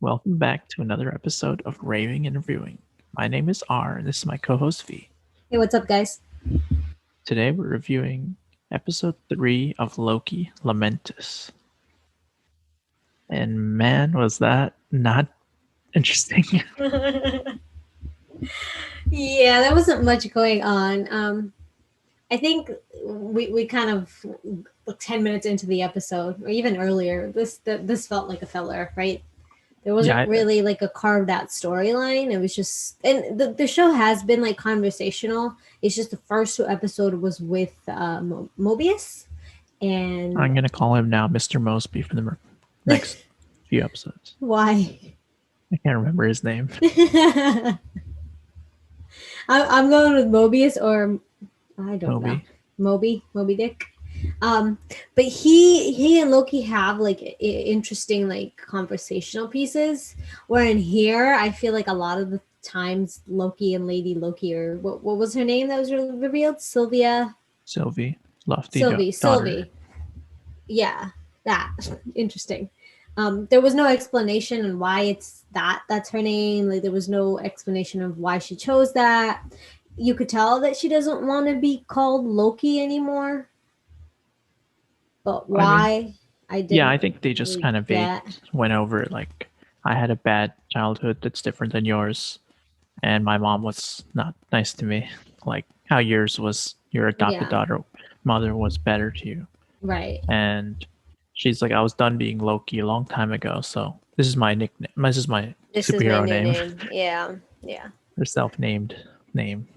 Welcome back to another episode of Raving and Reviewing. My name is R, and this is my co-host V. Hey, what's up, guys? Today we're reviewing episode 3 of Loki, Lamentus. And man, was that not interesting. Yeah, there wasn't much going on. I think we kind of 10 minutes into the episode, or even earlier, this felt like a filler, right? There wasn't Yeah, really like a carved out storyline. It was just, and the show has been like conversational. It's just the first two episodes was with Mobius, and I'm going to call him now Mr. Mosby for the next few episodes. why? I can't remember his name. I'm going with Mobius, or I don't know. Moby. Moby Dick. But he and Loki have like interesting like conversational pieces. Where in here, I feel like a lot of the times Loki and Lady Loki, or what was her name that was revealed? Sylvie. Lofty daughter. Sylvie. Yeah, that interesting. There was no explanation on why that's her name. Like there was no explanation of why she chose that. You could tell that she doesn't want to be called Loki anymore. But why? I didn't. Yeah, I think they just kind of went over it. Like, I had a bad childhood that's different than yours, and my mom was not nice to me. Like how yours was, your adopted mother was better to you. Right. And she's like, I was done being Loki a long time ago, so this is my nickname. This is my superhero name. Yeah. Her self-named name.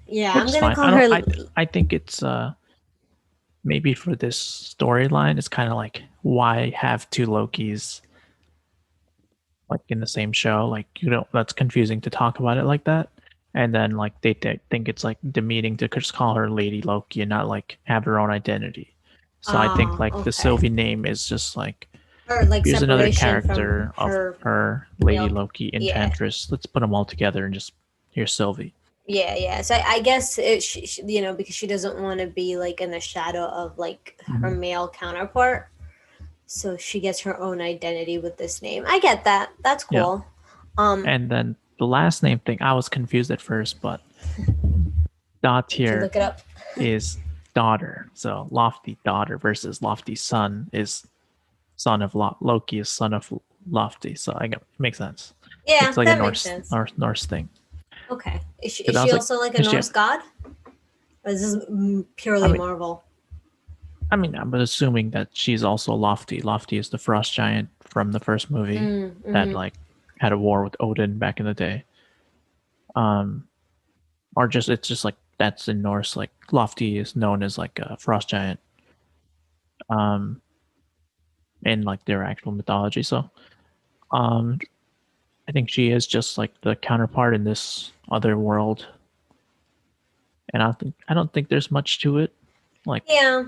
Yeah, I'm gonna call her. I think it's maybe for this storyline, it's kind of like, why have two Lokis like in the same show? Like, that's confusing to talk about it like that. And then like they think it's like demeaning to just call her Lady Loki and not like have her own identity. So I think like the Sylvie name is just like, here's another character of her, Lady Loki, Enchantress. Let's put them all together and just, here's Sylvie. Yeah. So I guess because she doesn't want to be like in the shadow of like her male counterpart, so she gets her own identity with this name. I get that. That's cool. Yeah. And then the last name thing, I was confused at first, but Dot here look it up. is daughter. So Lofty daughter versus Lofty son is son of Loki is son of Lofty. So it makes sense. Yeah, it's like that a Norse thing. Okay. Is she also like a Norse god? Or is this purely Marvel? I mean, I'm assuming that she's also Lofty. Lofty is the frost giant from the first movie that like had a war with Odin back in the day. Or it's just like that's in Norse. Like Lofty is known as like a frost giant. In like their actual mythology. So, I think she is just like the counterpart in this other world. And I don't think there's much to it. Like, yeah,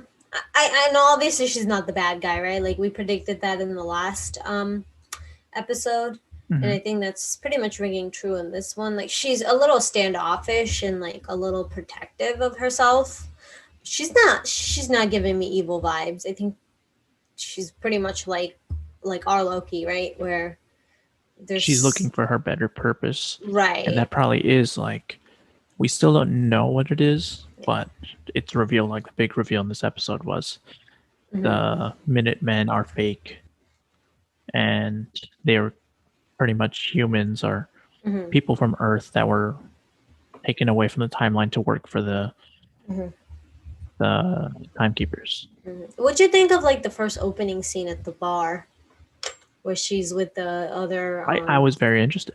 I know obviously she's not the bad guy, right? Like we predicted that in the last episode. And I think that's pretty much ringing true in this one. Like she's a little standoffish and like a little protective of herself. She's not giving me evil vibes. I think she's pretty much like our Loki, right? Where she's looking for her better purpose. Right. And that probably is like, we still don't know what it is, but it's revealed, like the big reveal in this episode was the Minutemen are fake. And they're pretty much humans or people from Earth that were taken away from the timeline to work for the timekeepers. What'd you think of like the first opening scene at the bar where she's with the other I was very interested.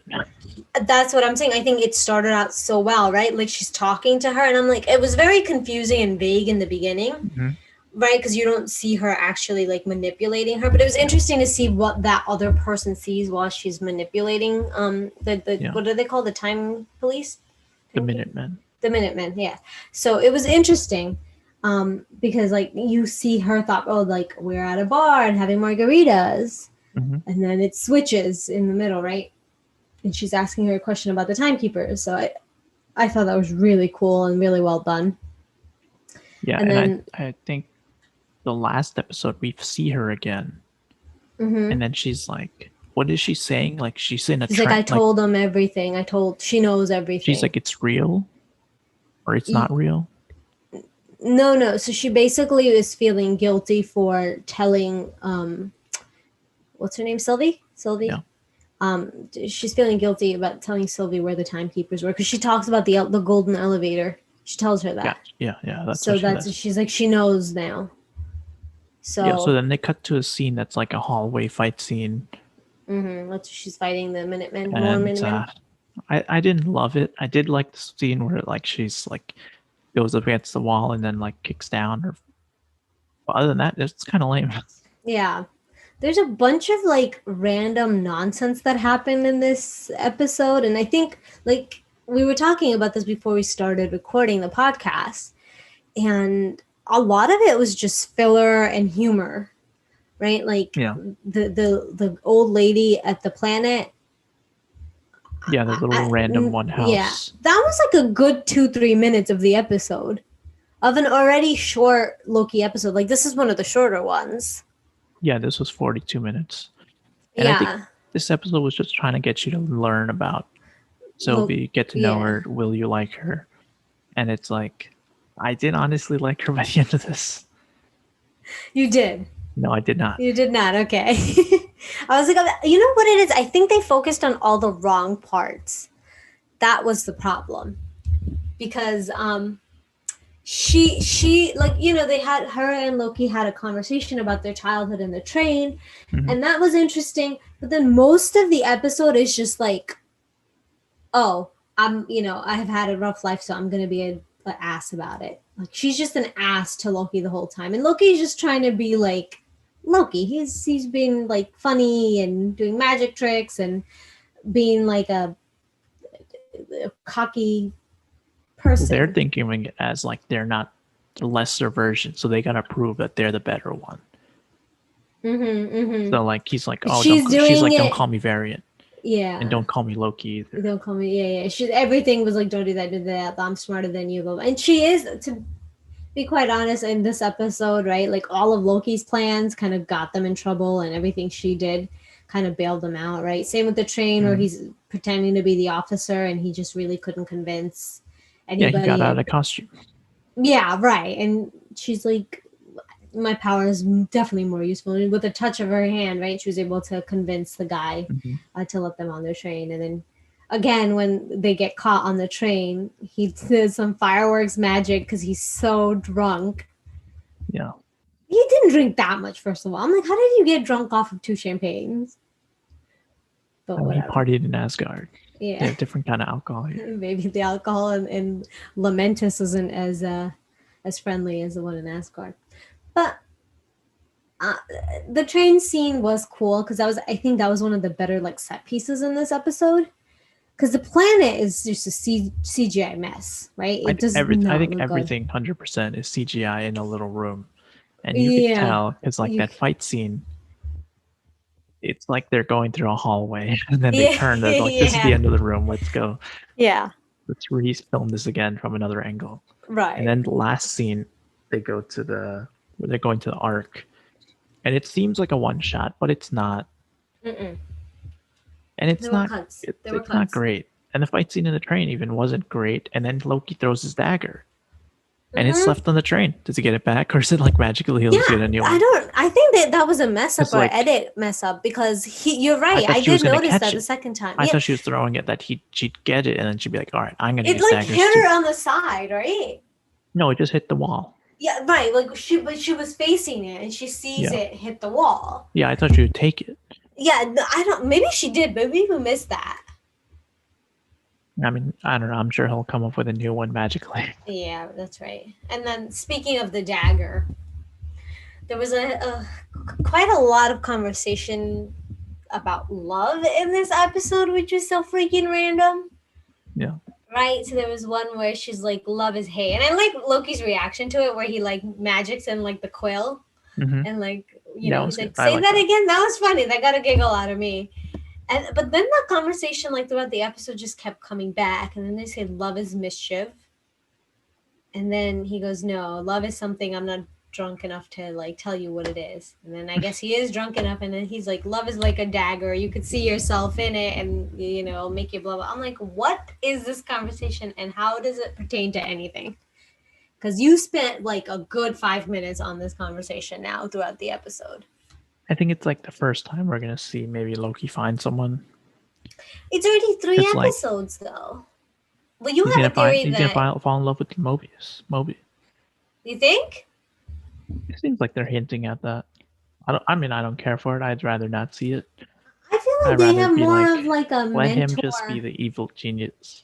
That's what I'm saying. I think it started out so well, right? Like she's talking to her and I'm like, it was very confusing and vague in the beginning. Right, because you don't see her actually like manipulating her, but it was interesting to see what that other person sees while she's manipulating. What do they call the time police? The Minutemen. The Minutemen, yeah. So it was interesting, because like you see her thought, oh, like we're at a bar and having margaritas, and then it switches in the middle, right? And she's asking her a question about the timekeepers. So I thought that was really cool and really well done. Yeah, and then I think the last episode we see her again, and then she's like, what is she saying? Like she's in a She's like, I trend. Like told him everything. She knows she's everything. like it's real or it's not real. No, no. So she basically is feeling guilty for telling what's her name? Sylvie? Yeah. Sylvie? She's feeling guilty about telling Sylvie where the timekeepers were because she talks about the golden elevator. She tells her Yeah. that. Yeah. Yeah. That's what So she that's says. she's like she knows now. Yeah. So So then they cut to a scene that's like a hallway fight scene, that's she's fighting the Minutemen, more and Minutemen. I didn't love it. I did like the scene where like she's like goes up against the wall and then like kicks down. Or but other than that, it's kind of lame. Yeah. There's a bunch of like random nonsense that happened in this episode. And I think like we were talking about this before we started recording the podcast. And a lot of it was just filler and humor, right? Like Yeah. the old lady at the planet. Yeah. The little random one Yeah. house. That was like a good 2-3 minutes of the episode. Of an already short Loki episode. Like this is one of the shorter ones. Yeah. This was 42 minutes. And I think Yeah. this episode was just trying to get you to learn about Look, Sylvie, get to know yeah. her. Will you like her? And it's like, I did honestly like her by the end of this. You did. No, I did not. You did not. Okay. I was like, you know what it is? I think they focused on all the wrong parts. That was the problem. Because she like, you know, they had her and Loki had a conversation about their childhood in the train, and that was interesting. But then most of the episode is just like, oh, you know, I have had a rough life, so I'm gonna be an ass about it. Like she's just an ass to Loki the whole time, and Loki's just trying to be like Loki. He's being like funny and doing magic tricks and being like a cocky person. They're thinking of it as like they're not the lesser version, so they gotta prove that they're the better one. So like he's like, oh, she's like, don't call me Variant. Yeah. And don't call me Loki either. Don't call me. Yeah, yeah. Everything was like, don't do that, do that. I'm smarter than you. And she is, to be quite honest, in this episode, right? Like all of Loki's plans kind of got them in trouble, and everything she did kind of bailed them out, right? Same with the train, where he's pretending to be the officer, and he just really couldn't convince anybody. Yeah, he got out of costume. Yeah, right. And she's like, my power is definitely more useful. And with a touch of her hand, right, she was able to convince the guy to let them on their train. And then again, when they get caught on the train, he does some fireworks magic because he's so drunk. Yeah. He didn't drink that much, first of all. I'm like, how did you get drunk off of 2 champagnes? But he partied in Asgard. Yeah. They have different kind of alcohol here. Maybe the alcohol in Lamentus isn't as friendly as the one in Asgard. But the train scene was cool because I think that was one of the better like set pieces in this episode. Because the planet is just a CGI mess, right? I think everything 100% is CGI in a little room, and you can tell because like that fight scene, it's like they're going through a hallway, and then they turn. They're like, "This is the end of the room. Let's go." Yeah. Let's re-film this again from another angle. Right. And then the last scene, they're going to the Ark, and it seems like a one shot, but it's not. Mm-mm. And it's not great. And the fight scene in the train even wasn't great. And then Loki throws his dagger, and it's left on the train. Does he get it back, or is it like magically he'll get a new one? I think that was a mess up or edit mess up because you're right. I did notice that the second time. I thought she was throwing it that she'd get it, and then she'd be like, "All right, I'm gonna." It like hit her on the side, right? No, it just hit the wall. Yeah, right. Like she was facing it, and she sees it hit the wall. Yeah, I thought she would take it. Yeah, I don't. Maybe she did, but maybe we missed that. I mean, I don't know. I'm sure he'll come up with a new one magically. Yeah, that's right. And then speaking of the dagger, there was quite a lot of conversation about love in this episode, which was so freaking random. Yeah. Right? So there was one where she's like, love is hate. And I like Loki's reaction to it where he like magics in like the quill. And like, you know, he's like, say that again. That was funny. That got a giggle out of me. But then the conversation like throughout the episode just kept coming back. And then they say love is mischief. And then he goes, no, love is something I'm not drunk enough to like tell you what it is. And then I guess he is drunk enough, and then he's like, love is like a dagger. You could see yourself in it, and you know, make you blah blah. I'm like, what is this conversation, and how does it pertain to anything? Because you spent like a good 5 minutes on this conversation now throughout the episode. I think it's like the first time we're gonna see maybe Loki find someone. It's already three It's like episodes though. Well, you have a theory he's gonna that fall in love with Mobius. Mobius. you think. It seems like they're hinting at that. I mean, I don't care for it. I'd rather not see it. I feel like I'd they rather have be more like, of like a let him just be mentor. the evil genius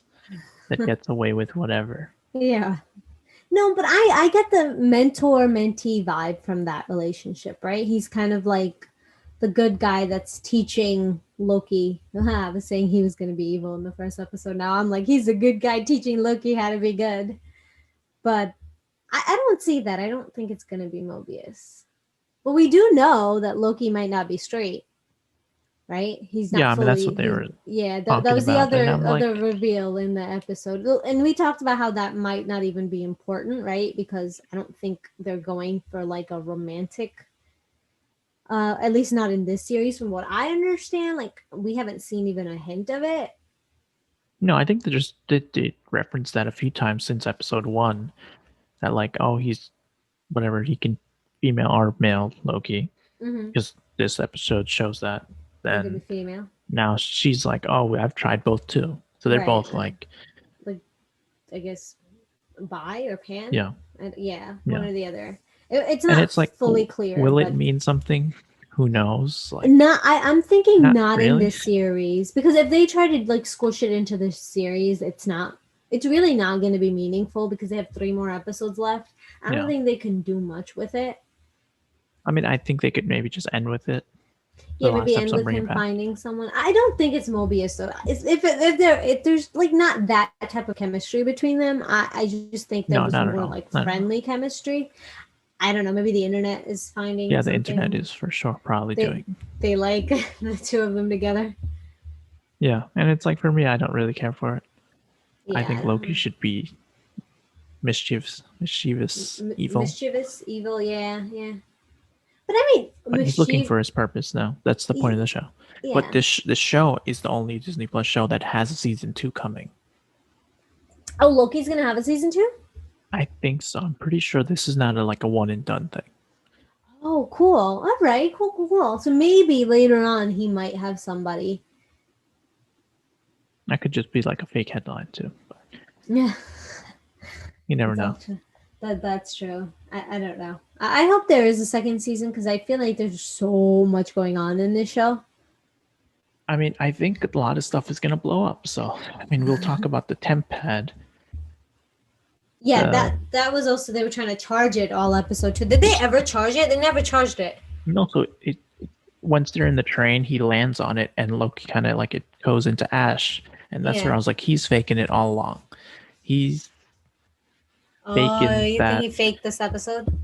that gets away with whatever. Yeah. No, but I get the mentor mentee vibe from that relationship, right? He's kind of like the good guy that's teaching Loki. I was saying he was going to be evil in the first episode. Now I'm like, he's a good guy teaching Loki how to be good. But I don't see that. I don't think it's going to be Mobius. But we do know that Loki might not be straight, right? He's not Yeah, I mean that's fully. what they were Yeah, that talking was the about, and I'm other like, reveal in the episode, and we talked about how that might not even be important, right? Because I don't think they're going for like a romantic. At least not in this series, from what I understand. Like we haven't seen even a hint of it. no, I think they just did reference that a few times since episode 1. That like, oh, he's whatever, he can female or male Loki, Mm-hmm. because this episode shows that. It could be Then female, now she's like, oh, I've tried both too. So they're right? both like, Like I guess bi or pan. yeah, Yeah, one yeah. or the other. It's And not it's like, fully clear, will it but mean something? Who knows? Like, not. I'm thinking not not in really. this series, because if they try to like squish it into this series, it's not. It's really not going to be meaningful because they have 3 more episodes left. I don't Yeah. think they can do much with it. I mean, I think they could maybe just end with it. Yeah, The last maybe end episode, with bring it him back. finding someone. I don't think it's Mobius though. If there's like not that type of chemistry between them, I just think there No, was not at more all. like Not at all. friendly chemistry. I don't know. Maybe the internet is finding Yeah, the internet something. is for sure probably They doing. they like the two of them together. Yeah, and it's like for me, I don't really care for it. I Yeah, I think don't Loki know. should be mischievous, evil. Mischievous, evil. Yeah, yeah. But I mean, But he's looking mischief. for his purpose now. That's the point of the show. But Yeah. this show is the only Disney Plus show that has a season 2 coming. Oh, Loki's gonna have a season 2. I think so. I'm pretty sure this is not like a one and done thing. Oh, cool. All right, cool, cool, cool. So maybe later on he might have somebody. That could just be like a fake headline too. But Yeah, you never know. that's true. I don't know. I hope there is a second season because I feel like there's so much going on in this show. I mean, I think a lot of stuff is gonna blow up. So I mean, we'll talk about the temp pad. Yeah, that was also they were trying to charge it all episode 2. Did they ever charge it? They never charged it. And also, once they're in the train, he lands on it, and Loki kind of like it goes into ash, and that's where I was like, he's faking it all along. He's faking You that. think he faked this episode?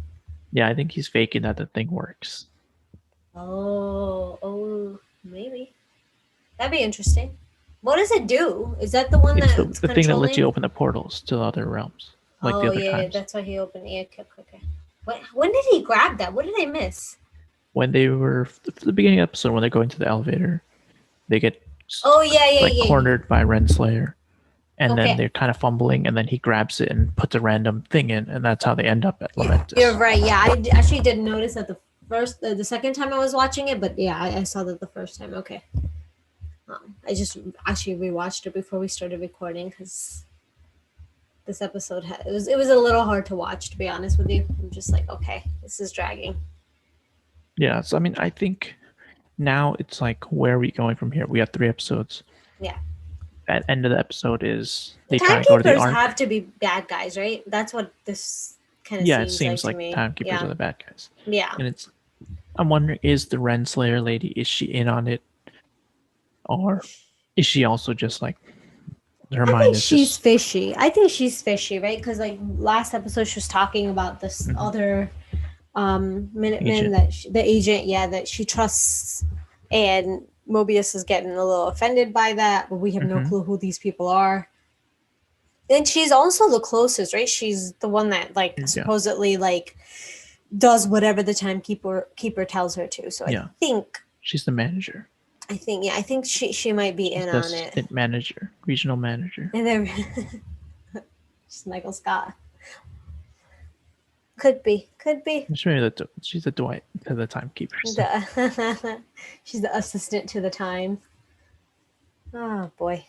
Yeah, I think he's faking that the thing works. Oh, maybe. That'd be interesting. What does it do? Is that the one It's that's the thing that lets you controlling? open the portals to the other realms, like the Oh other yeah, times. that's why he opened. Yeah, okay. When did he grab that? What did I miss? When they were the beginning of the episode, when they're going to the elevator, they get Oh yeah. cornered by Renslayer, and then Okay, they're kind of fumbling, and then he grabs it and puts a random thing in, and that's how they end up at Lamentus. you're right. Yeah, I actually didn't notice that the second time I was watching it, but yeah, I saw that the first time. Okay. I just actually rewatched it before we started recording because this episode it was a little hard to watch, to be honest with you. I'm just like, okay, this is dragging. Yeah, so I mean, I think now it's like, where are we going from here? We have 3 episodes. Yeah. At end of the episode is The they try to go to the timekeepers ark. have to be bad guys, right? That's what this kind of Yeah, it seems seems like like to me. timekeepers Yeah. are the bad guys. Yeah. And I'm wondering, is the Renslayer lady, is she in on it? Or is she also just like, her I mind think is she's just fishy. I think she's fishy, right? Because like last episode, she was talking about this other Minuteman Agent. that the agent, yeah, that she trusts, and Mobius is getting a little offended by that, but we have no clue who these people are. And she's also the closest, right? She's the one that like supposedly like does whatever the timekeeper tells her to. So Yeah, she's the manager. yeah, I think she might be She's in the on it. assistant manager, regional manager. And then just Michael Scott. Could be. I'm sure that she's a Dwight to the timekeepers. She's the assistant to the time. Oh boy.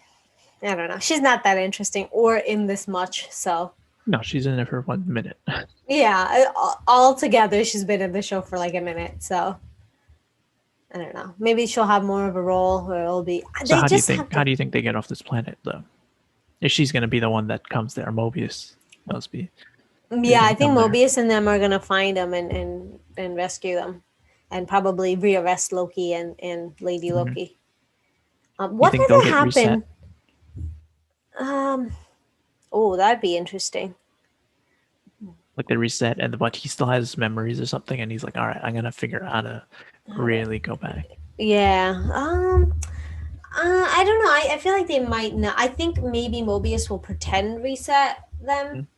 I don't know. She's not that interesting or in this much, so. No, she's in it for 1 minute. Yeah, all together, she's been in the show for like a minute, so. I don't know. Maybe she'll have more of a role where it'll be. So how do you think? How do you think they get off this planet, though? If she's going to be the one that comes there, Mobius must be. Yeah, I think Mobius and them are going to find them and rescue them, and probably rearrest Loki and Lady Loki. What does it happen? Oh, that'd be interesting. Like they reset, but he still has memories or something, and he's like, "All right, I'm gonna figure out how to really go back." Yeah. I don't know. I feel like they might not. I think maybe Mobius will pretend reset them,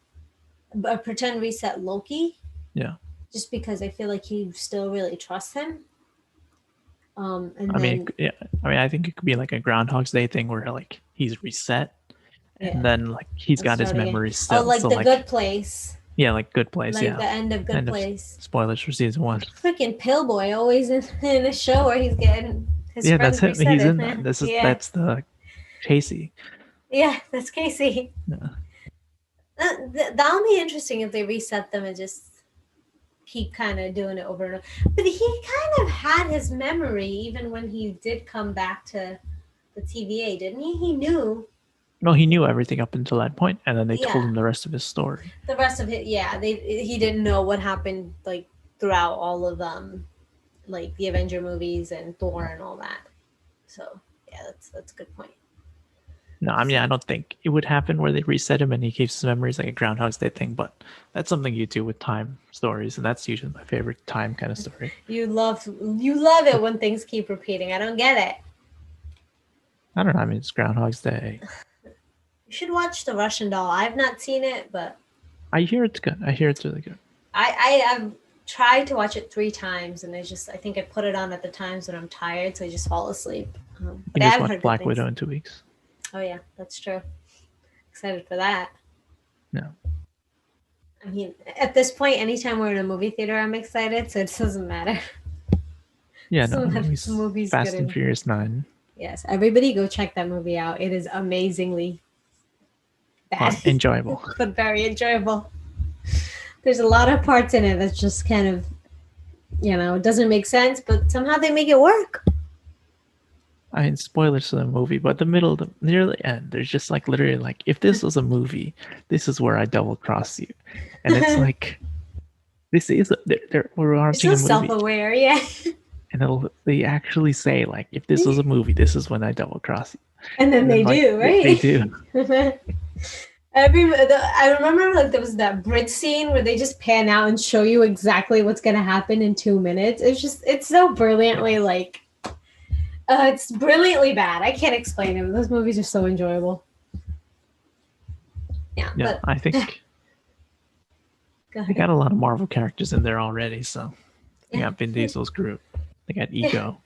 but pretend reset Loki. Yeah. Just because I feel like he still really trusts him. I mean, I think it could be like a Groundhog's Day thing where like he's reset, and then like he's got his memories still. Oh, like so, the Good Place. Yeah, like Good Place. Like the end of Good Place. Spoilers for season 1. Freaking Pillboy always in a show where he's getting his friends that's him. He's in that. That's the Casey. Yeah, that's Casey. Yeah. That'll be interesting if they reset them and just keep kind of doing it over and over. But he kind of had his memory even when he did come back to the TVA, didn't he? He knew. No, he knew everything up until that point, and then they told him the rest of his story. The rest of it, yeah. He didn't know what happened like throughout all of like the Avenger movies and Thor and all that. So yeah, that's a good point. No, I mean I don't think it would happen where they reset him and he keeps his memories like a Groundhog's Day thing, but that's something you do with time stories, and that's usually my favorite time kind of story. You love it when things keep repeating. I don't get it. I don't know. I mean, it's Groundhog's Day. You should watch The Russian Doll. I've not seen it, but I hear it's good. I hear it's really good. I've tried to watch it 3 times, and I think I put it on at the times when I'm tired, so I just fall asleep. You just watch Black Widow in 2 weeks. Oh yeah, that's true. Excited for that. No. I mean, at this point, anytime we're in a movie theater, I'm excited, so it doesn't matter. Yeah, no, movies Fast and Furious 9. Yes, everybody go check that movie out. It is amazingly bad. Enjoyable. But very enjoyable. There's a lot of parts in it that's just kind of, it doesn't make sense, but somehow they make it work. I mean, spoilers for the movie, but near the end, there's just like literally like, if this was a movie, this is where I double cross you, and it's like, this is we're watching a movie. Self-aware, yeah. And they actually say like, if this was a movie, this is when I double cross you. And then they do, right? They do. I remember like there was that bridge scene where they just pan out and show you exactly what's gonna happen in 2 minutes. It's so brilliantly like. It's brilliantly bad. I can't explain it. Those movies are so enjoyable. Yeah, but I think they got a lot of Marvel characters in there already. So they got Vin Diesel's group. They got Ego.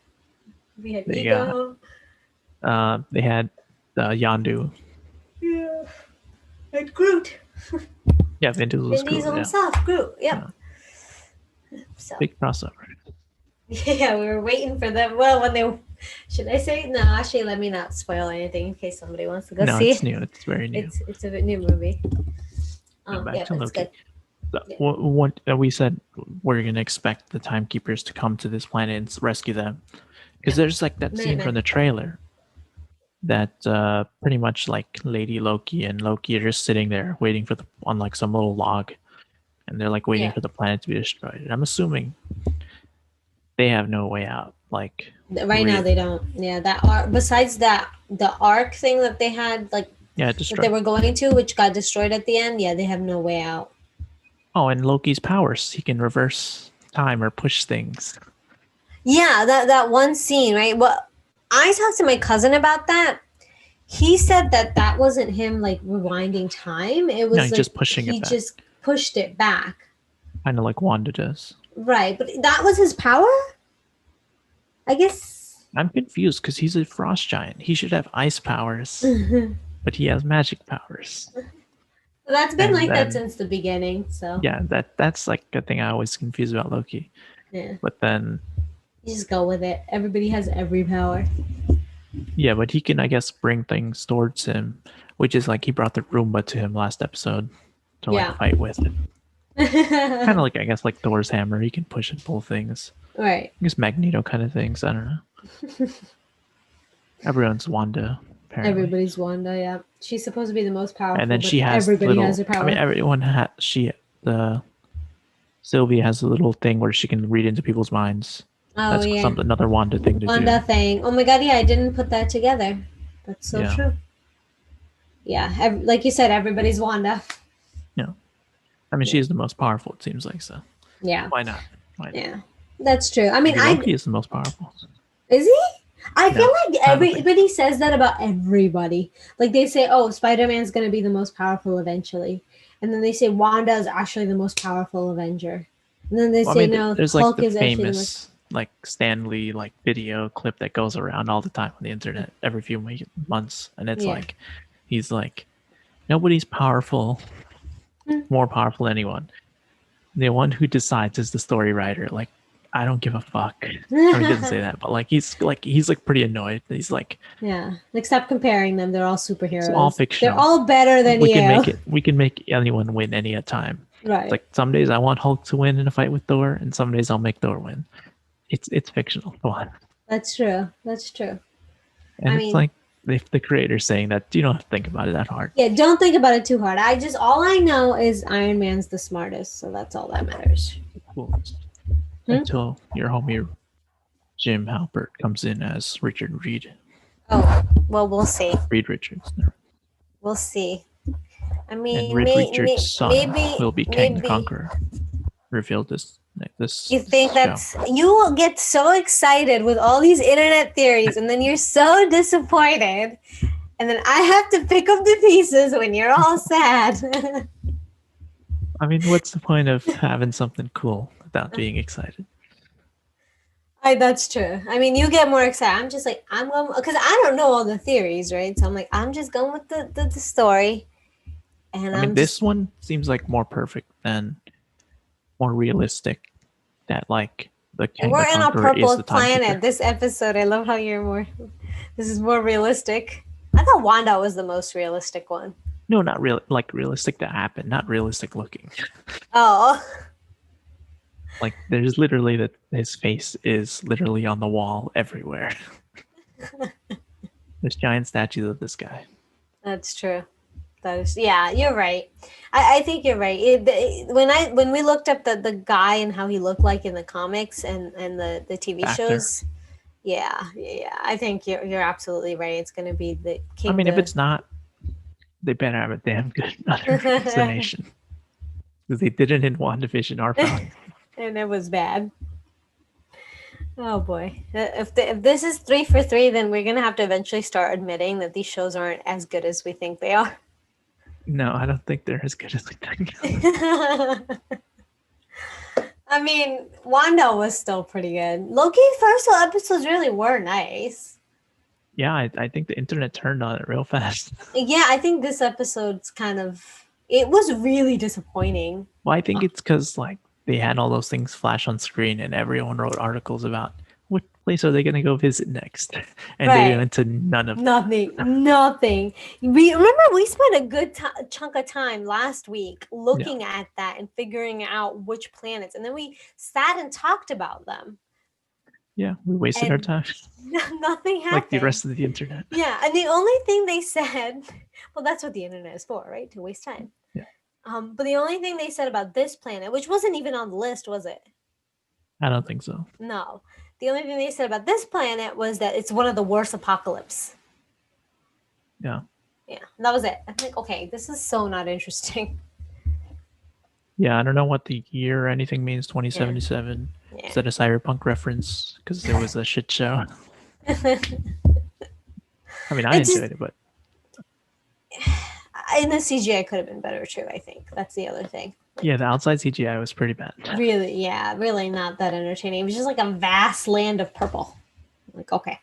We had Ego. They had Yondu. Yeah, and Groot. Yeah, Vin Diesel himself, Groot. Yep. Yeah. So. Big crossover. Yeah, we were waiting for them. Well, when they should I say no? Actually, let me not spoil anything in case somebody wants to go see. No, it's new. It's very new. It's a new movie. Back to Loki. What we said, we're gonna expect the timekeepers to come to this planet and rescue them, because there's like that scene from the trailer that pretty much like Lady Loki and Loki are just sitting there waiting for on like some little log, and they're like waiting for the planet to be destroyed. And I'm assuming they have no way out. Like now they don't. Yeah, that arc, besides that the arc thing that they had, like that they were going to, which got destroyed at the end. Yeah, they have no way out. Oh, and Loki's powers, he can reverse time or push things. Yeah, that one scene, right? Well, I talked to my cousin about that. He said that wasn't him like rewinding time. It was just pushing it back. He just pushed it back. Kind of like Wanda does. Right, but that was his power? I guess. I'm confused because he's a frost giant. He should have ice powers, but he has magic powers. That's been And like that then, since the beginning, so yeah, that's like a thing I always confuse about Loki. yeah. But then, You just go with it. Everybody has every power. yeah, but he can, I guess, bring things towards him, which is like he brought the Roomba to him last episode to like Yeah. fight with. Kind of like, I guess, like Thor's hammer. He can push and pull things. Right. I guess Magneto kind of things. I don't know. Everyone's Wanda, apparently. Everybody's Wanda, yeah. She's supposed to be the most And powerful, then but she has everybody has little. her I power. mean, everyone had. The Sylvie has a little thing where she can read into people's minds. Oh That's yeah. something another Wanda thing to do. Wanda thing. Oh my god, yeah, I didn't put that together. That's so Yeah, true. Yeah, like you said, everybody's Wanda. yeah. I mean, Yeah. she's the most powerful. It seems like so. Yeah. Why not? Why not? Yeah. That's true. I mean, Maybe Loki is the most powerful. is he? I feel No, like I don't think. everybody says that about everybody. Like they say, "Oh, Spider-Man's going to be the most powerful eventually," and then they say Wanda is actually the most powerful Avenger, and then they Well, I say mean, no, there's like Hulk the is actually the most. famous like Stanley like video clip that goes around all the time on the internet every few months, and it's Yeah. like he's like nobody's powerful, more powerful than anyone. The one who decides is the story writer. Like, I don't give a fuck. I mean, he doesn't say that, but like he's pretty annoyed. He's like, Yeah. Like stop comparing them. They're all it's all superheroes. They're fictional. all better than We can you. make it. We can make anyone win any time. It's Right. like some days I want Hulk to win in a fight with Thor, and some days I'll make Thor win. It's fictional. Come on. That's true. That's true. And I it's mean, like if the creator's saying that, you don't have to think about it that hard. yeah, don't think about it too hard. All I know is Iron Man's the smartest, so that's all that matters. Cool. Hmm? Until your homie Jim Halpert comes in as Richard Reed. Oh, well, we'll see. Reed Richards. We'll see. I And mean, Reed Richards' son maybe, will be Kang the Conqueror. Revealed this you think show. you will get so excited with all these internet theories, and then you're so disappointed, and then I have to pick up the pieces when you're all sad. I mean, what's the point of having something cool without being excited? That's true. I mean, you get more excited. I'm just like, I'm going because I don't know all the theories, right? So I'm like, I'm just going with the story, and I mean, this one seems like more perfect than more realistic. That like the Kang we're the in a Conqueror is purple the planet. timekeeper. This episode, I love how you're more. This is more realistic. I thought Wanda was the most realistic one. No, not real. Like realistic to happen, not realistic looking. Oh. Like there's literally that his face is literally on the wall everywhere. There's giant statues of this guy. That's true. That is, yeah, you're right. I think you're right. When we looked up the guy and how he looked like in the comics and the TV Actor. shows, yeah. I think you're absolutely right. It's going to be the King. I mean, if it's not, they better have a damn good other explanation. Because they did it in WandaVision or Falcon. And it was bad. Oh boy! If this is 3 for 3, then we're gonna have to eventually start admitting that these shows aren't as good as we think they are. No, I don't think they're as good as we think. I mean, Wanda was still pretty good. Loki's first two episodes really were nice. Yeah, I think the internet turned on it real fast. Yeah, I think this episode's it was really disappointing. Well, I think it's because like they had all those things flash on screen, and everyone wrote articles about what place are they going to go visit next, and they went to none of nothing. We spent a good chunk of time last week looking at that and figuring out which planets, and then we sat and talked about them. Yeah, we wasted our time. Nothing happened. Like the rest of the internet. Yeah, and the only thing they said, well, that's what the internet is for, right? To waste time. Yeah. But the only thing they said about this planet, which wasn't even on the list, was it? I don't think so. No. The only thing they said about this planet was that it's one of the worst apocalypse. Yeah. Yeah, that was it. I'm like, okay, this is so not interesting. Yeah, I don't know what the year or anything means. 2077. Yeah. Is that a cyberpunk reference? Because it was a shit show. I mean, I enjoyed it, but in the CGI could have been better too. I think that's the other thing. Yeah, the outside CGI was pretty bad. Really, yeah, really not that entertaining. It was just like a vast land of purple. Like, okay,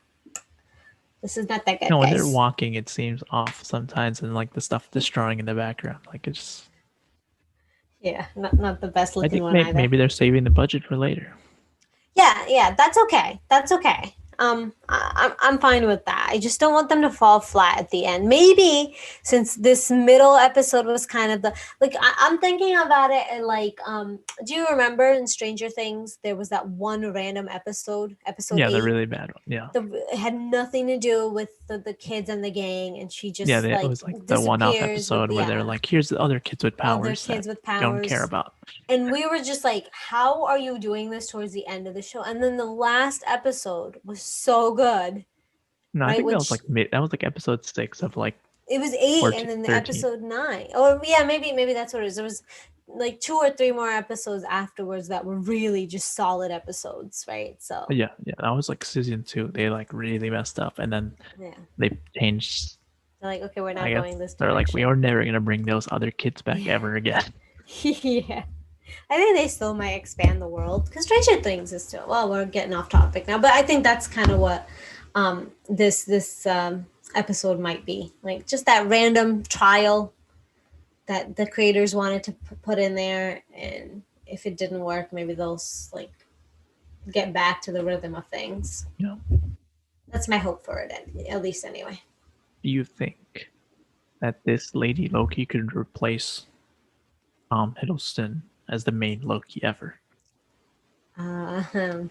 this is not that good, No, when they're guys. walking, it seems off sometimes, and like the stuff destroying in the background, like it's. Yeah, not the best I looking think one either. maybe they're saving the budget for later. Yeah, yeah, that's okay. That's okay. I'm fine with that. I just don't want them to fall flat at the end. Maybe since this middle episode was kind of the like I'm thinking about it and like do you remember in Stranger Things there was that one random episode, episode Yeah, the 8, really bad one. Yeah, it had nothing to do with the kids and the gang, and she yeah. just It like was like the one-off disappears with episode where they're yeah like, "Here's the other kids with other powers that kids with you don't care powers, about." and we were just like, how are you doing this towards the end of the show? And then the last episode was so good, No, I right? think that When was like that was like episode 6 of like it was 8 and 14, then the 13. episode 9, or yeah, maybe that's what it is. There was like 2 or 3 more episodes afterwards that were really just solid episodes, right? So Yeah, yeah, that was like season 2. They like really messed up, and then yeah, they changed. they're like, okay, we're I not guess going this they're like, we direction. are never gonna bring those other kids back Yeah. ever again. Yeah, I think they still might expand the world because Stranger Things is still, well, we're getting off topic now, but I think that's kind of what this episode might be, like just that random trial that the creators wanted to put in there, and if it didn't work, maybe they'll like get back to the rhythm of things. You know, That's my hope for it, at least anyway. do you think that this Lady Loki could replace Tom Hiddleston as the main Loki ever? Uh, no,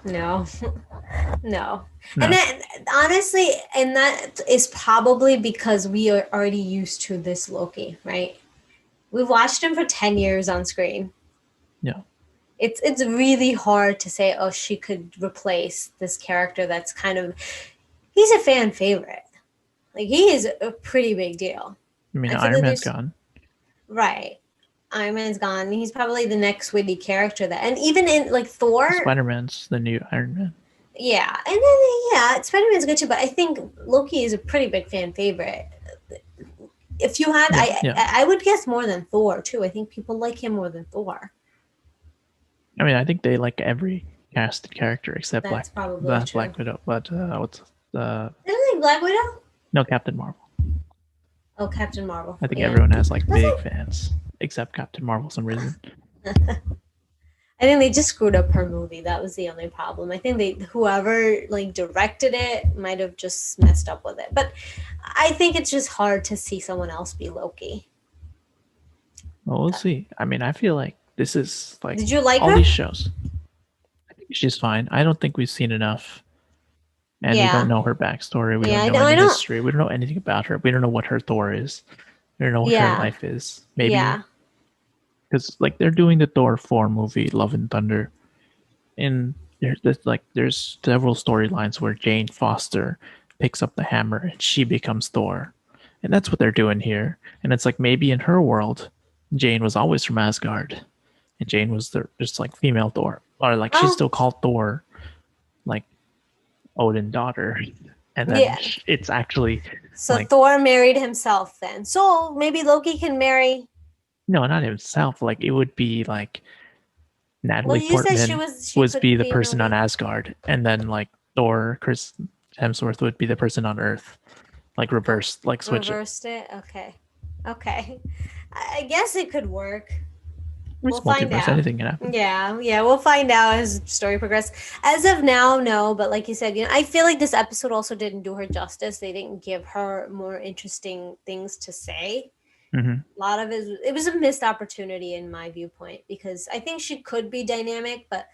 no, and No. then honestly, and that is probably because we are already used to this Loki, right? We've watched him for 10 years on screen. Yeah. It's really hard to say, oh, she could replace this character that's kind of, he's a fan favorite. Like he is a pretty big deal. I mean, I feel Iron like Man's there's gone. right. Iron Man's gone. He's probably the next witty character that, and even in like Thor, Spider Man's the new Iron Man. yeah, and then yeah, Spider Man's good too. But I think Loki is a pretty big fan favorite. If you had, Yeah, yeah. I would guess more than Thor too. I think people like him more than Thor. I mean, I think they like every casted character except That's probably true. Black Widow. But what's the Didn't I like Black Widow? no Captain Marvel? Oh, Captain Marvel. I think Yeah. everyone has like Was big it? fans except Captain Marvel for some reason. I think they just screwed up her movie. That was the only problem. I think they whoever like directed it might have just messed up with it. But I think it's just hard to see someone else be Loki. Well, we'll see. I mean, I feel like this is like Did you like all her? these shows. I think she's fine. I don't think we've seen enough, and we don't Yeah. know her backstory. We Yeah, don't I know know. I any don't. history. We don't know anything about her. We don't know what her Thor is. We don't know what her Yeah. life is. Maybe Yeah. because like they're doing the Thor 4 movie, Love and Thunder, and there's several storylines where Jane Foster picks up the hammer and she becomes Thor, and that's what they're doing here. And it's like maybe in her world, Jane was always from Asgard, and Jane was just like female Thor, or like she's Oh, still called Thor, like Odin's daughter, and then yeah. it's actually So like Thor married himself then. So maybe Loki can marry. no, not himself. Like it would be like Well, Natalie you said Portman she was could be the person on female. Asgard, and then like Thor, Chris Hemsworth would be the person on Earth, like Oh, reversed, like switch it. reversed it. Okay. Okay. I guess it could work. It's We'll find multiverse; out. anything can happen. Yeah, we'll find out as the story progresses. As of now, no, but like you said, I feel like this episode also didn't do her justice. They didn't give her more interesting things to say. Hmm. A lot of it was a missed opportunity in my viewpoint because I think she could be dynamic, but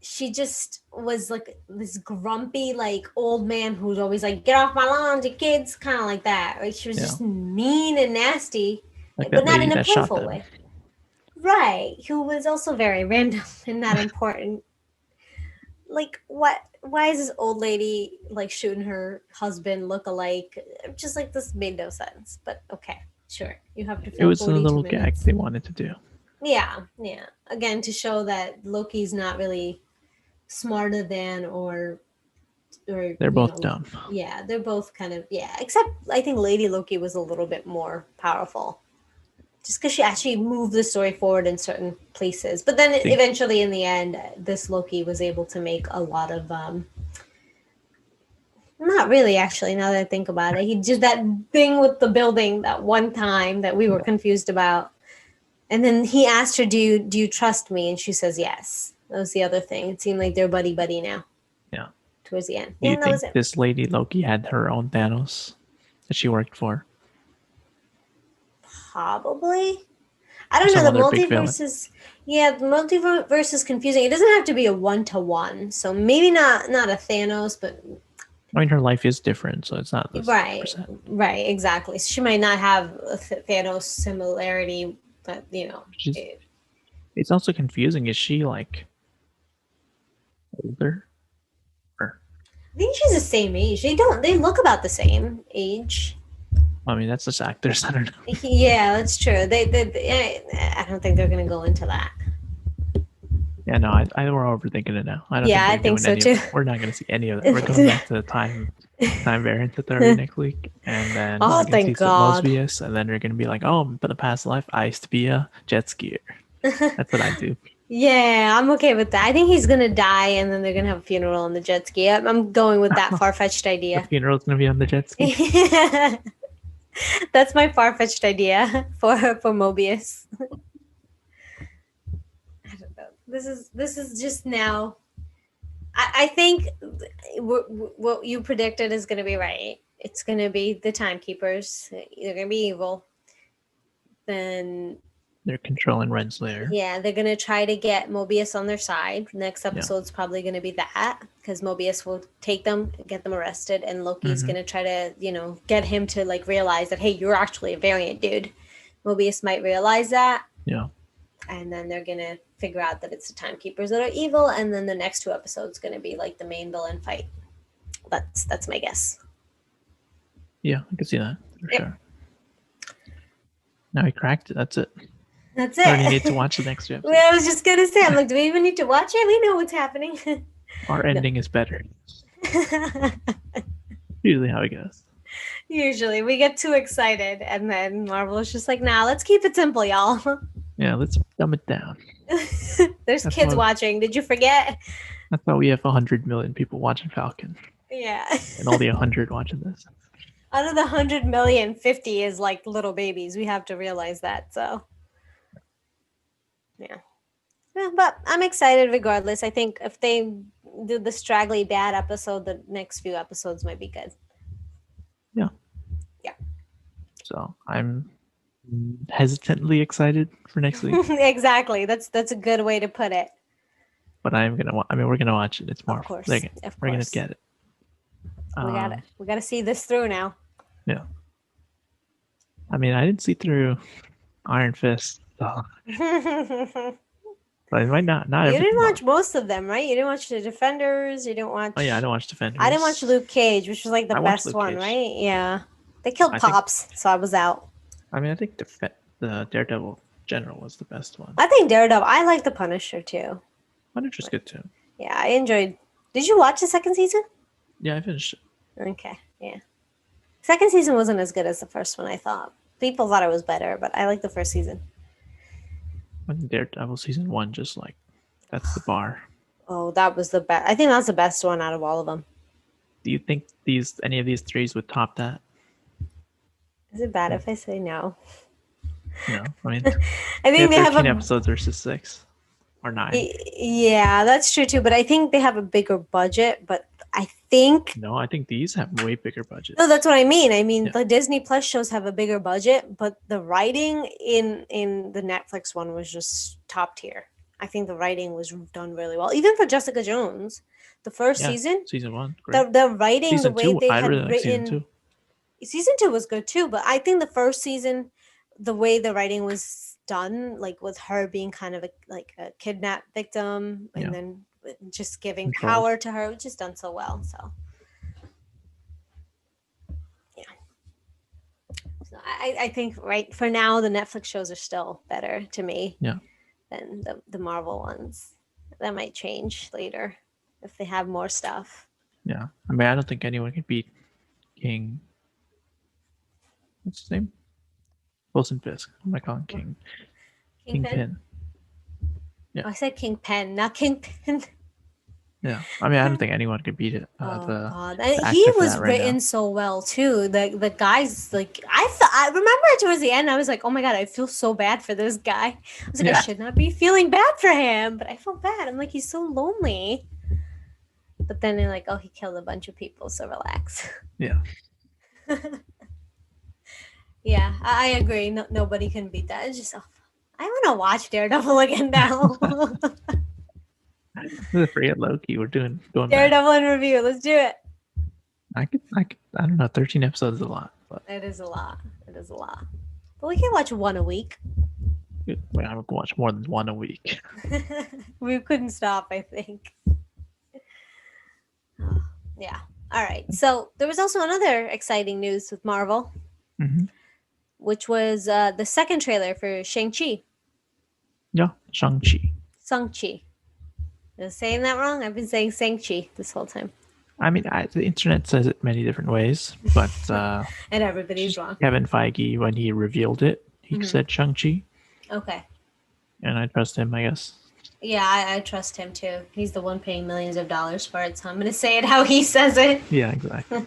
she just was like this grumpy like old man who's always like get off my lawn to kids, kind of like that, right? She was Yeah, just mean and nasty, like but that not lady in a that shot playful them. way, right? Who was also very random and not important. Like what, why is this old lady like shooting her husband look alike? Just like this made no sense, but okay, sure, you have to It fill was a 42 little gag minutes. they wanted to do. Yeah, again to show that Loki's not really smarter than or They're both dumb. yeah, they're both kind of, yeah, except I think Lady Loki was a little bit more powerful. just because she actually moved the story forward in certain places. But then Think eventually, in the end, this Loki was able to make a lot of. Not really, actually. Now that I think about it, he did that thing with the building that one time that we were yeah, confused about, and then he asked her, "Do you trust me?" And she says, "Yes." That was the other thing. It seemed like they're buddy buddy now. yeah. Towards the end, Do yeah, you that was think it. this lady Loki had her own Thanos that she worked for? Probably. I Or don't know. some The other big villain? multiverse is yeah, the multiverse is confusing. It doesn't have to be a 1-to-1, so maybe not a Thanos, but I mean, her life is different, so it's not this right, 100%. right, exactly. So she might not have a Thanos similarity, but She's, it's also confusing. Is she like older? Or, I think she's the same age. They look about the same age. I mean, that's just actors. I don't know. Yeah, that's true. I don't think they're gonna go into that. Yeah, no, we're overthinking it now. I don't think Yeah, I they're think doing so any of too. that. We're not going to see any of that. We're going back to the time variance authority next week, and then Oh, we're going to see thank some God. Mosbius, and then they're going to be like, "Oh, but the past life, I used to be a jet skier." That's what I do. Yeah, I'm okay with that. I think he's gonna die, and then they're gonna have a funeral on the jet ski. I'm going with that far fetched The idea. funeral's going to be on the jet ski. That's my far fetched idea for Mobius. I don't know. This is just now. I think what you predicted is gonna be right. It's gonna be the timekeepers. They're gonna be evil. Then They're controlling Renslayer. yeah, they're gonna try to get Mobius on their side. Next Yeah. episode's probably gonna be that because Mobius will take them, get them arrested, and Loki's Mm-hmm. gonna try to, get him to like realize that hey, you're actually a variant, dude. Mobius might realize that, Yeah. and then they're gonna figure out that it's the timekeepers that are evil, and then the next two episodes gonna be like the main villain fight. That's my guess. Yeah, I can see that for Yep, sure. Now he cracked it. That's it. that's I already need to it. watch the next two Well, episodes. I was just gonna say, I'm like, do we even need to watch it? We know what's happening. Our No. ending is better. Usually how it goes. Usually we get too excited, and then Marvel is just like, nah, let's keep it simple, y'all. Yeah, let's dumb it down. There's That's kids why watching. Did you forget? that's why we have 100 million people watching Falcon, Yeah. and only 100 watching this. Out of the 100 million, 50 is like little babies. We have to realize that. So, yeah. Yeah, but I'm excited regardless. I think if they do the straggly bad episode, the next few episodes might be good. Yeah. Yeah. So I'm hesitantly excited for next week, Exactly. That's a good way to put it. but I am gonna. I mean, we're gonna watch it. It's Of Marvel. course. Of We're gonna course. get it. We got it. We got to see this through now. Yeah. I mean, I didn't see through Iron Fist, so You but it might not didn't everything. watch most of them, right? You didn't watch the Defenders. You didn't Oh yeah, I watch. don't watch I didn't watch Defenders. Luke Cage, which was like the I watched best Luke one, Cage. right? Yeah. They killed I think. Pops, so I was out. I mean, I think the Daredevil General was the best one. I think Daredevil. I like the Punisher too. Punisher's good too. Yeah, I enjoyed. Did you watch the second season? Yeah, I finished it. Okay, yeah. Second season wasn't as good as the first one. I thought people thought it was better, but I like the first season. When Daredevil season 1, just like that's the bar. Oh, that was the best. I think that's the best one out of all of them. Do you think any of these threes would top that? Is it bad if I say no? No, I mean, I think they have they have 13 a. episodes versus 6 or 9. Yeah, that's true too. But I think they have a bigger budget. But I think No, I think these have way bigger budget. no, that's what I mean. I mean Yeah. the Disney Plus shows have a bigger budget, but the writing in the Netflix one was just top tier. I think the writing was done really well, even for Jessica Jones. The first Yeah, season, season 1, the great. the writing, the Season way 2, they I really had like season written 2. season two was good too. But I think the first season, the way the writing was done, like with her being kind of like a kidnapped victim, Yeah. and then just giving Controlled. power to her, it was just done so well. So I think right for now the Netflix shows are still better to me Yeah. than the Marvel ones. That might change later if they have more stuff. Yeah. I mean, I don't think anyone can beat King. What's his name? Wilson Fisk. What am I calling King? Kingpin. Kingpin. Yeah, Oh, I said Kingpin, not Kingpin. yeah. I mean, I don't think anyone could beat it. Oh God, The he actor for was that right written now. so well too. The guys like I remember towards the end I was like, oh my God, I feel so bad for this guy. I was like, I Yeah, should not be feeling bad for him, but I felt bad. I'm like, he's so lonely. But then they're like, oh, he killed a bunch of people, so relax. yeah. Yeah, I agree. No, nobody can beat that. It's just, oh, I want to watch Daredevil again now. Forget Loki. We're doing going back. Daredevil in review. Let's do it. I don't know. 13 episodes is a lot, but It is a lot. It is a lot. But we can watch one a week. wait, I would watch more than one a week. We couldn't stop, I think. Oh, yeah. All right. So there was also another exciting news with Marvel, Hmm. which was the second trailer for Shang-Chi. Yeah, Shang-Chi. Shang-Chi. Am I saying that wrong? I've been saying Shang-Chi this whole time. I mean, the internet says it many different ways, but And everybody's wrong. Kevin Feige, when he revealed it, he Mm-hmm. said Shang-Chi, Okay. and I trust him, I guess. Yeah, I trust him too. He's the one paying millions of dollars for it, so I'm gonna say it how he says it. Yeah, exactly.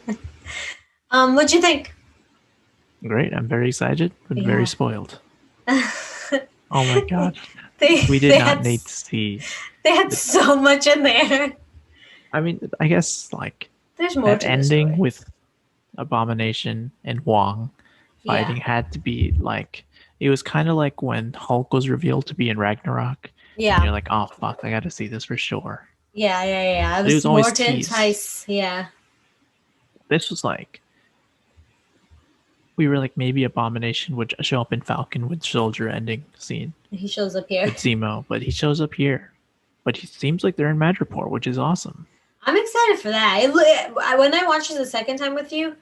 What'd you think? Great. I'm very excited, but very Yeah. spoiled. Oh my god. they We did they not had need to see they had the, so much in there. I mean, I guess like There's more that to the ending story. with Abomination and Wong Yeah. fighting had to be like it was kind of like when Hulk was revealed to be in Ragnarok, and Yeah. you're like, oh fuck, I got to see this for sure. Yeah. It But it was was more always to teased. entice. Yeah. This was like we were like maybe Abomination would show up in Falcon with Soldier ending scene He shows up here. with Zemo, but he shows up here. But he seems like they're in Madripoor, which is awesome. I'm excited for that. When I watched it the second time with you,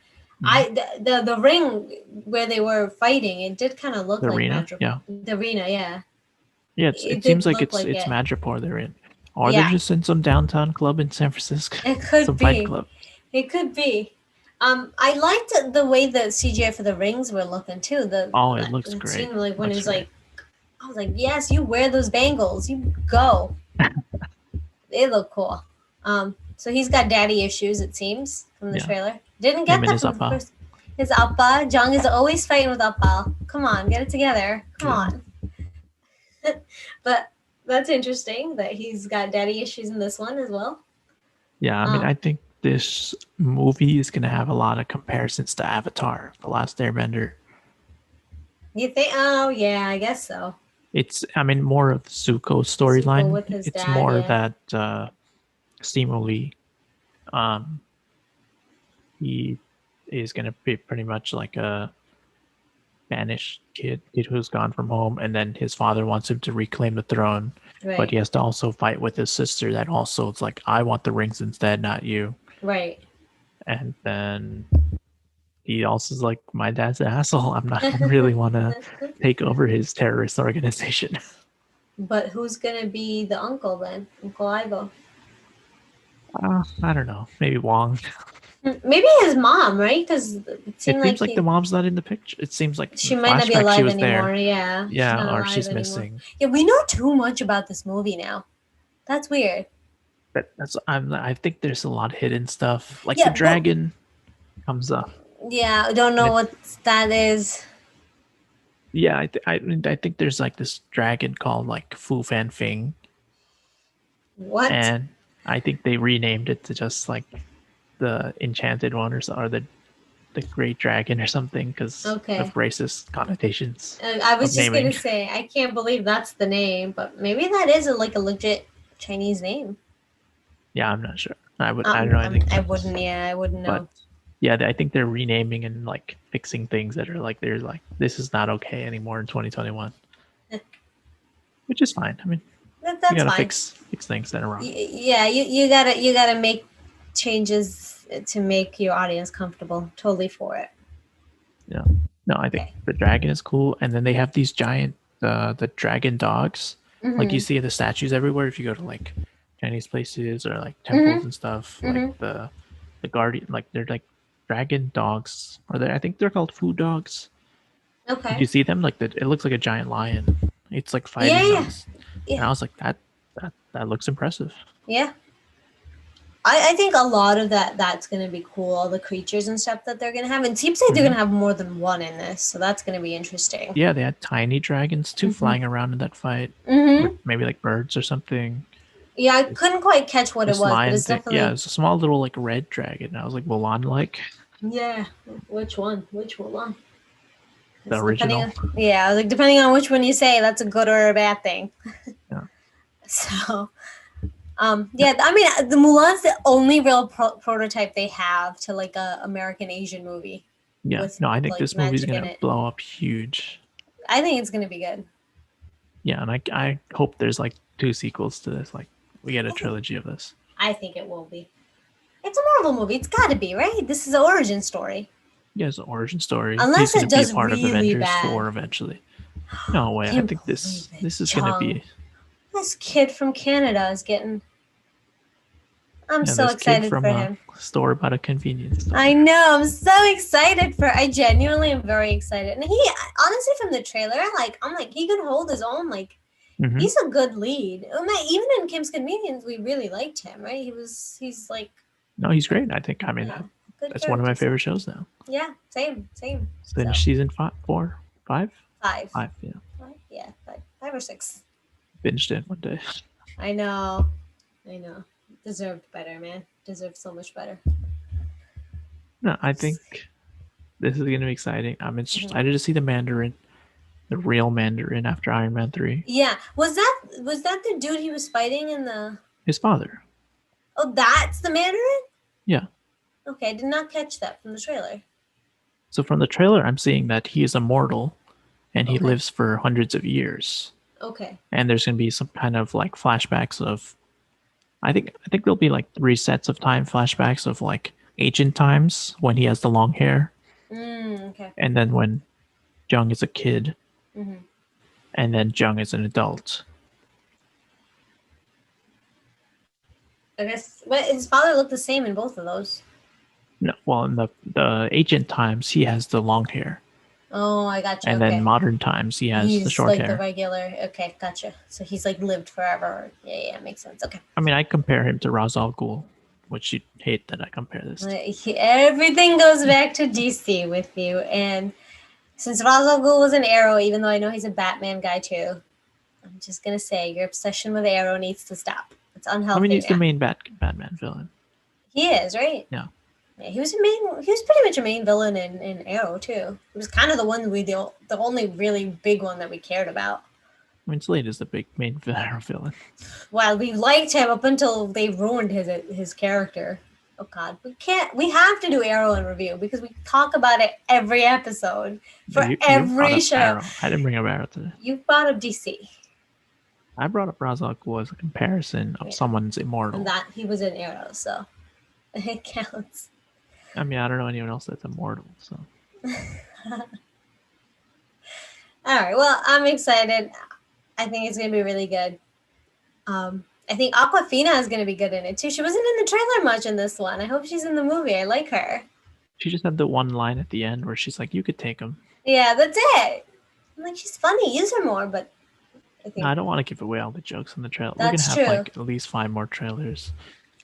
Hmm. the ring where they were fighting, it did kind of look The like arena, Magic. yeah, The arena, yeah, yeah. it It did seems like look like it's it. Madripoor they're in, or they're Yeah, just in some downtown club in San Francisco, it could some fight be. club. It could be. I liked the way the CGI for the rings were looking too. Oh, it looks The great. scene like when Looks he's great. like, I was like, yes, you wear those bangles, you go. They look cool. So he's got daddy issues, it seems, from the Yeah, trailer. Didn't him get and that his from the upper. first. His appa. Jung is always fighting with appa. Come on, get it together. Come Yeah, on. But that's interesting that he's got daddy issues in this one as well. yeah. I mean, Um, I think this movie is gonna have a lot of comparisons to Avatar: The Last Airbender. you think? Oh yeah, I guess so. It's, I mean, more of Zuko's Zuko storyline. with his It's dad, more yeah. that seemingly um, he is going to be pretty much like a banished kid who's gone from home, and then his father wants him to reclaim the throne, but Right, he has to also fight with his sister that also it's like, I want the rings instead, not you. right. And then he also is like, my dad's an asshole. I'm not gonna really want to take over his terrorist organization. But who's gonna be the uncle then? Uncle Ivo. I don't know. Maybe Wong. Maybe his mom, right? Because it seemed It like seems like the mom's not in the picture. It seems like in she the might not be flashback she alive was anymore. there. Yeah, she's Yeah, not or alive she's anymore. missing. Yeah, we know too much about this movie now. That's weird. But I think there's a lot of hidden stuff. Like the Yeah, but dragon comes up, yeah, I don't and know it what that is. yeah, I think there's like this dragon called like Fu Fan Fing, What? and I think they renamed it to just like the enchanted one or the great dragon or something because of Okay. racist connotations I of was just naming. gonna say I can't believe that's the name, but maybe that is like a legit Chinese name. Yeah, I'm not sure. I don't know anything I about this, wouldn't. Yeah, I wouldn't but know. yeah, I think they're renaming and like fixing things that are like they're like this is not okay anymore in 2021, which is fine. I mean, you That's gotta fine. fix things that are wrong. Yeah, you gotta make changes to make your audience comfortable. Totally for it. Yeah. No, I think Okay. the dragon is cool, and then they have these giant the dragon dogs, like you Mhm. see the statues everywhere. If you go to like Chinese places or like temples Mhm. and stuff, like Mhm. the guardian, like they're like dragon dogs, or they I think they're called food dogs. Did you Okay. see them? Like it looks like a giant lion. It's like Yeah, fighting yeah, us, and yeah, I was like, that looks impressive. yeah. I think a lot of that's gonna be cool. All the creatures and stuff that they're gonna have, and it seems like they're Hmm. gonna have more than one in this, so that's gonna be interesting. Yeah, they had tiny dragons too Mm-hmm. flying around in that fight, or Mm-hmm. maybe like birds or something. Yeah, I This, couldn't quite catch what it this was, but lion it's thing, yeah, definitely it's a small little like red dragon. I was like Mulan, like yeah. Which one? Which one? the It's depending original. on yeah, I was like depending on which one you say, that's a good or a bad thing. Yeah, So yeah, yeah, I mean the Mulan's the only real prototype they have to like a American Asian movie yeah. with No, I think like this movie's magic in gonna it. blow up huge. I think it's gonna be good. Yeah, and I hope there's like two sequels to this. Like we get a trilogy of this. I think it will be. It's a Marvel movie. It's got to be, right? This is an origin story. Yeah, it's an origin story. He's Unless gonna it be a does part of really Avengers bad. 4 eventually. No way. I Can't think believe it. this is gonna Chung. be This kid from Canada is getting. I'm yeah, so this kid excited from for a him. store about a convenience I store. know. I'm so excited for. I genuinely am very excited. And he, honestly, from the trailer, I'm like, he can hold his own. Like, Hmm. he's a good lead. Even in Kim's Convenience, we really liked him, right? He's like, No, he's great. I think. I mean, yeah, good that's one of my characters. favorite shows now. Yeah, same. So Finished season five, four, five, five, five. Yeah, yeah, five or six. binged it one day. I know, I know. Deserved better, man. Deserved so much better. No, I think this is gonna be exciting. I'm Mhm. excited to see the Mandarin, the real Mandarin after Iron Man 3. Yeah, was that the dude he was fighting in the? His father. Oh, that's the Mandarin. Yeah. Okay, I did not catch that from the trailer. So from the trailer, I'm seeing that he is immortal and he Okay, lives for hundreds of years. okay. And there's gonna be some kind of like flashbacks of I think there'll be like three sets of time flashbacks of like ancient times when he has the long hair, Okay. and then when Jung is a kid, Mm-hmm. and then Jung is an adult. I guess, but his father looked the same in both of those. No, well, in the ancient times he has the long hair, Oh, I gotcha. and then Okay, modern times he has the he's short like the hair. regular. Okay, gotcha. So he's like lived forever. Yeah, makes sense. Okay. I mean, I compare him to Ra's al Ghul, which you hate that I compare this to. Everything goes back to DC with you, and since Ra's al Ghul was an Arrow, even though I know he's a Batman guy too, I'm just gonna say your obsession with Arrow needs to stop. It's I mean, unhealthy he's the now. main Batman villain. He is right. Yeah, Yeah, he was a main. He was pretty much a main villain in Arrow too. It was kind of the one the only really big one that we cared about. I mean, Slade is the big main villain. Well, we liked him up until they ruined his character. Oh God, we can't. We have to do Arrow in review because we talk about it every episode Yeah, for you brought every up show. Arrow. I didn't bring up Arrow today. You brought up DC, I brought up Ra's al Ghul as a comparison of yeah, someone's and immortal. that he was in Arrow, so it counts. I mean, I don't know anyone else that's immortal. So All right. Well, I'm excited. I think it's gonna be really good. I think Aquafina is gonna be good in it too. She wasn't in the trailer much in this one. I hope she's in the movie. I like her. she just had the one line at the end where she's like, "You could take him." Yeah, that's it. I'm like, she's funny. Use her more, but I No, I think don't want to give away all the jokes in the trailer. We're gonna that's have true. like at least 5 more trailers.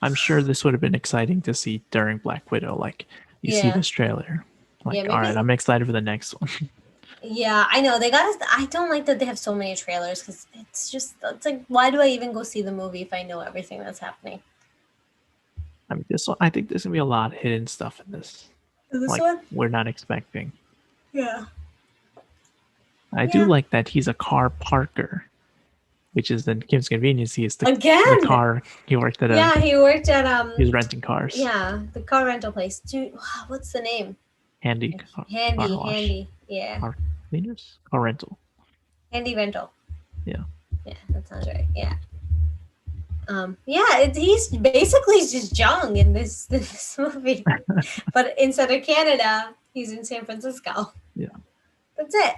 I'm sure this would have been exciting to see during Black Widow. Like, you see Yeah. this trailer, Yeah, like, all right, maybe. I'm excited for the next one. Yeah, I know they got us. I don't like that they have so many trailers because it's like why do I even go see the movie if I know everything that's happening? I mean, this one, I think there's gonna be a lot of hidden stuff in this. This Like, one? we're not expecting. Yeah. I do Yeah. like that he's a car parker, which is in Kim's Convenience. He is the Again. car. He worked at a. Yeah, he worked at He was renting cars. yeah, the car rental place. Dude, what's the name? Handy car wash. Handy. Yeah. Car cleaners. Car rental. Handy rental. Yeah. Yeah, that sounds right. Yeah. Yeah, he's basically just Jung in this movie, but instead of Canada, he's in San Francisco. Yeah. That's it.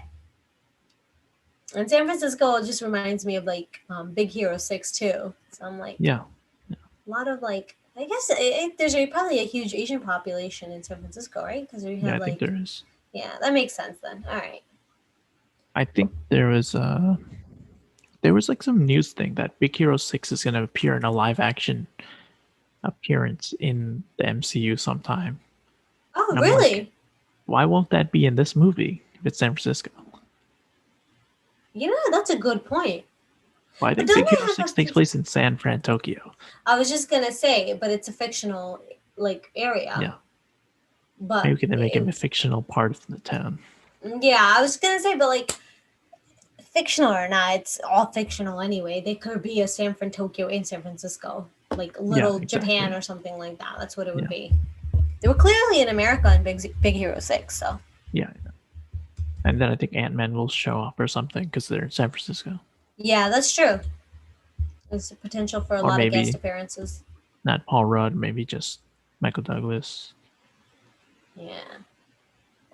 And San Francisco just reminds me of like Big Hero 6 too. So I'm like Yeah. a lot of like I guess there's probably a huge Asian population in San Francisco, right? Because we Yeah. have I think like there is. yeah, that makes sense then. All right. I think there was like some news thing that Big Hero 6 is going to appear in a live action appearance in the MCU sometime. Oh, And I'm like, really? why won't that be in this movie if it's San Francisco? Yeah, that's a good point. Well, I But think don't Big Hero they have 6 a? takes place in San Fran, Tokyo. I was just gonna say, but it's a fictional like area. Yeah. Maybe But we can make him a fictional part of the town. yeah, I was gonna say, but like fictional or not, it's all fictional anyway. They could be a San Fran, Tokyo, in San Francisco, like Yeah, little Japan exactly. or something like that. That's what it would Yeah. be. They were clearly in America in Big Hero 6, so Yeah. And then I think Ant-Man will show up or something because they're in San Francisco. yeah, that's true. There's a potential for a Or lot of guest maybe appearances. not Paul Rudd, maybe just Michael Douglas Yeah.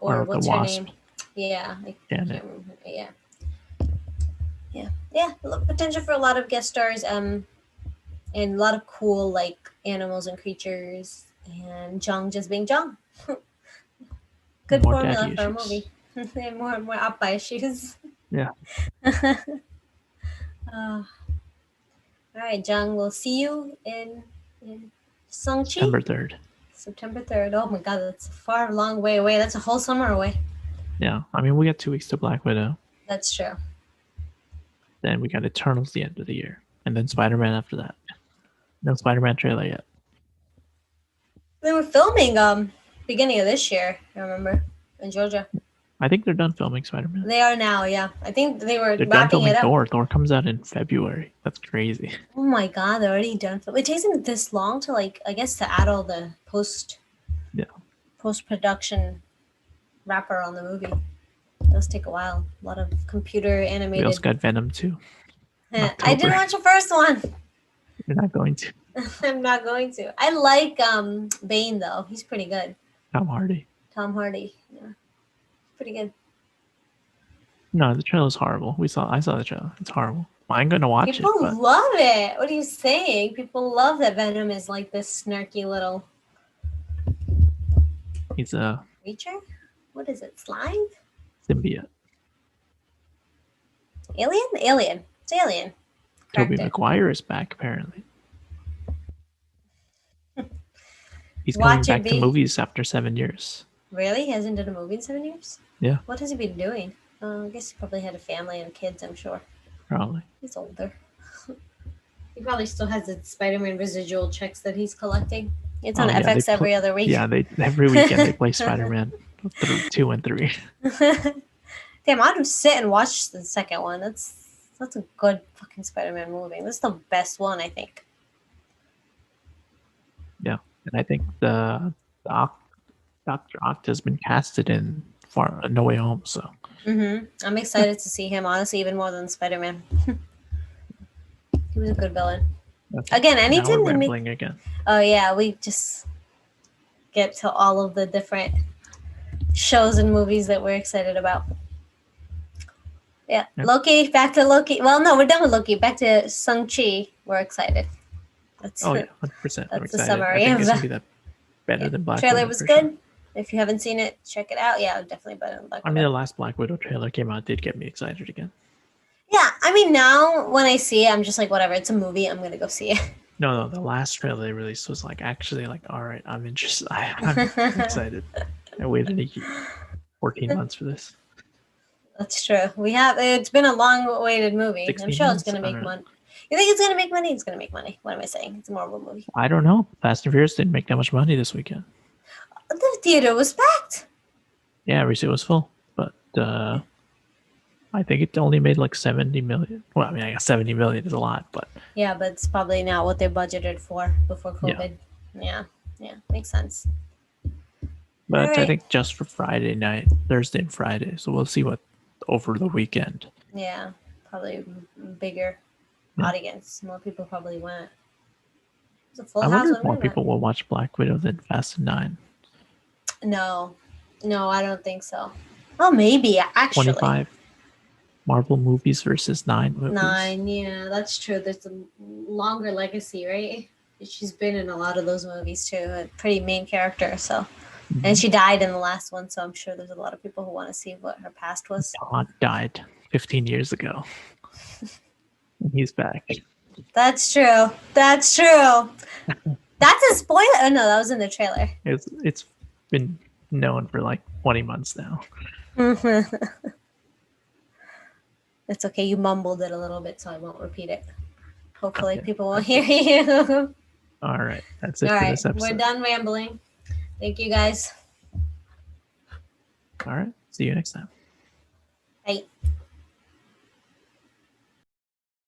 Or or the what's her Wasp, name? Yeah, I Janet. can't remember. Yeah, yeah. Potential for a lot of guest stars. And a lot of cool like animals and creatures. And Jung just being Jung. And Good more daddy formula for a issues. movie. And more Appa issues. Yeah. All right, Jung. We'll see you in Songchi. September 3rd. September 3rd. Oh my god, that's a far long way away. That's a whole summer away. Yeah. I mean, we got 2 weeks to Black Widow. That's true. Then we got Eternals the end of the year. And then Spider-Man after that. No Spider-Man trailer yet. They were filming beginning of this year, I remember, in Georgia. I think they're done filming Spider-Man. They are now, yeah. I think they were They're done wrapping filming it up. Thor. Thor comes out in February. That's crazy. Oh my god, they're already done. It takes them this long to like, I guess, to add all the Yeah. post production wrapper on the movie. It does take a while. A lot of computer We animated. also got Venom 2. I didn't watch the first one. You're not going to. I'm not going to. I like Bane though. He's pretty good. Tom Hardy. Tom Hardy. Yeah. Pretty good. No, the trailer's horrible. I saw the trailer. It's horrible. I ain't gonna watch People it, but love it. What are you saying? People love that Venom is like this snarky little he's a creature. What is it? Slime? symbiote. Alien? Alien. It's alien. Tobey Correct it. Maguire is back apparently. He's coming Watch it back to be. movies after 7 years. Really? He hasn't done a movie in 7 years? Yeah, What has he been doing? I guess he probably had a family and kids, I'm sure. probably. He's older. He probably still has the Spider-Man residual checks that he's collecting. It's on Oh, yeah, FX every other week. Yeah, they every weekend they play Spider-Man 2 and 3. Damn, I'd sit and watch the second one. That's a good fucking Spider-Man movie. That's the best one, I think. Yeah, and I think the Doctor Oct has been casted in Far No Way Home, so I'm excited to see him, honestly, even more than Spider-Man. He was a good villain. Again, now anytime we're they make. rambling again. Oh yeah, we just get to all of the different shows and movies that we're excited about. Yeah, Yep. Loki. Back to Loki. Well, no, we're done with Loki. Back to Shang-Chi. We're excited. That's Oh yeah, 100%. I'm that's the excited. summary I think of it's the gonna be better than Black trailer. Widow Was for good. sure. If you haven't seen it, check it out. Yeah, definitely better than Black I mean, Widow. the last Black Widow trailer came out did get me excited again. Yeah, I mean now when I see it, I'm just like, whatever. It's a movie. I'm gonna go see it. No, the last trailer they released was like actually like, all right, I'm interested. I'm excited. I waited 14 months for this. That's true. It's been a long-awaited movie. I'm 16 sure it's months? gonna I make don't know. money. You think it's gonna make money? It's gonna make money. What am I saying? It's a Marvel movie. I don't know. Fast and Furious didn't make that much money this weekend. The theater was packed. Yeah, recently it was full, but I think it only made like 70 million. Well, I mean, I guess 70 million is a lot, but Yeah, but it's probably not what they budgeted for before COVID. Yeah, makes sense. but I Alright. think just for Friday night, Thursday and Friday. So we'll see what over the weekend. Yeah, probably bigger audience. More people probably went. It's a full I house wonder when if more we went. people will watch Black Widow than Fast and 9. No, I don't think so. Oh, maybe actually. 25 Marvel movies versus 9 movies. 9, yeah, that's true. There's a longer legacy, right? She's been in a lot of those movies too. A pretty main character, so And she died in the last one, so I'm sure there's a lot of people who want to see what her past was. Todd died 15 years ago. He's back. That's true. That's true. That's a spoiler. Oh, no, that was in the trailer. It's been known for like 20 months now. It's okay. You mumbled it a little bit, so I won't repeat it. Hopefully, people won't hear you. All right. That's it All for right. this episode. We're done rambling. Thank you, guys. All right. See you next time. Bye.